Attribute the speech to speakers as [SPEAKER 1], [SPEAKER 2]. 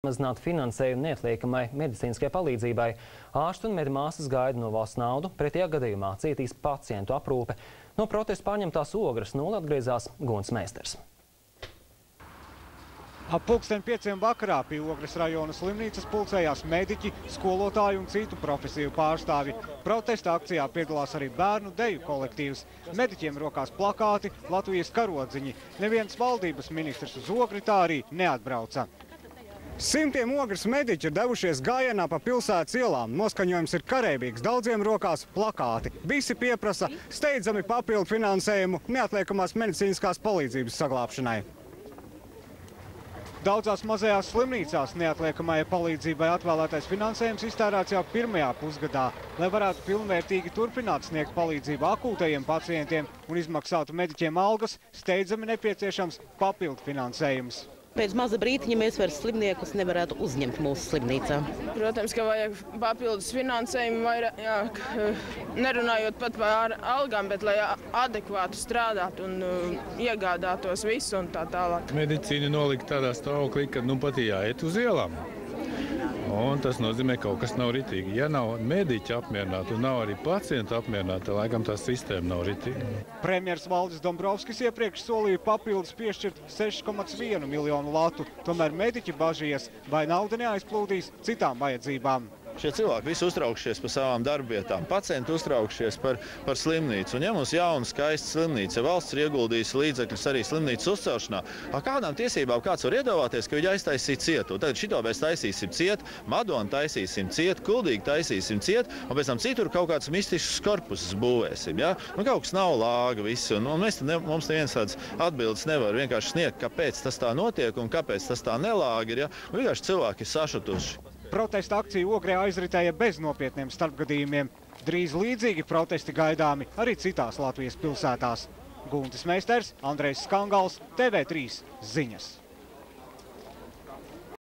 [SPEAKER 1] Mazināt finansējumu neatliekamai medicīniskai palīdzībai. Ārsti un medmāsas gaida no valsts naudu, pretējā gadījumā cietīs pacientu aprūpe. No protesta pārņemtās Ogres nulli atgriezās Gunts Meisters.
[SPEAKER 2] Ap 5:00 vakarā pie Ogres rajona slimnīcas pulcējās mediķi, skolotāji un citu profesiju pārstāvi. Protesta akcijā piedalās arī bērnu deju kolektīvs. Mediķiem rokās plakāti, Latvijas karodziņi. Neviens valdības ministrs uz Ogri tā arī neatbrauca. Simtiem Ogres mediķi ir devušies gājienā pa pilsētas ielām. Noskaņojums ir kareivīgs, daudziem rokās plakāti. Visi pieprasa steidzami papildu finansējumu neatliekamās medicīniskās palīdzības saglābšanai. Daudzās mazajās slimnīcās neatliekamajai palīdzībai atvēlētais finansējums iztērēts jau pirmajā pusgadā. Lai varētu pilnvērtīgi turpināt sniegt palīdzību akūtajiem pacientiem un izmaksātu mediķiem algas, steidzami nepieciešams papildu finansējums.
[SPEAKER 3] Pēc maza brītiņa mēs vairs slimniekus nevarētu uzņemt mūsu slimnīcā.
[SPEAKER 4] Protams, ka vajag papildus finansējumu vairāk, nerunājot pat par algām, bet lai adekvāti strādātu un iegādātos visu un tā tālāk.
[SPEAKER 5] Medicīna nolikt tādā stāvoklī, ka pat jāiet uz ielām. Un tas nozīmē, ka kaut kas nav ritīgi. Ja nav mediķi apmierināti un nav arī pacienti apmierināti, tad laikam tā sistēma nav ritīga.
[SPEAKER 2] Premjers Valdis Dombrovskis iepriekš solīja papildus piešķirt 6,1 miljonu latu. Tomēr mediķi bažījies, vai nauda neaizplūdīs citām vajadzībām.
[SPEAKER 6] Šie cilvēki visi uztraukšies par savām darbvietām, pacienti uztraukšies par slimnīcu. Un ja mums jauna, skaista slimnīca, ja valsts ir ieguldījusi līdzekļus arī slimnīcas uzcelšanā, ar kādām tiesībām kāds var iedomāties, ka viņi aiztaisīja cietu? Tad šito mēs taisīsim ciet, Madonu taisīsim ciet, Kuldīgi taisīsim ciet, un pēc tam citur kaut kāds mistisks korpusus būvēsim. Ja? Kaut kas nav lāga visi, un mums neviens tādas atbildes nevar vienkārši sniegt, kāpēc tas tā notiek un kāpēc tas tā nelāga ir. Ja? Vienkārši cilvēki ir sašutuši.
[SPEAKER 2] Protesta akcija Ogrē aizritēja bez nopietniem starpgadījumiem. Drīz līdzīgi protesti gaidāmi arī citās Latvijas pilsētās. Guntis Meisters, Andrejs Skangals, TV3 ziņas.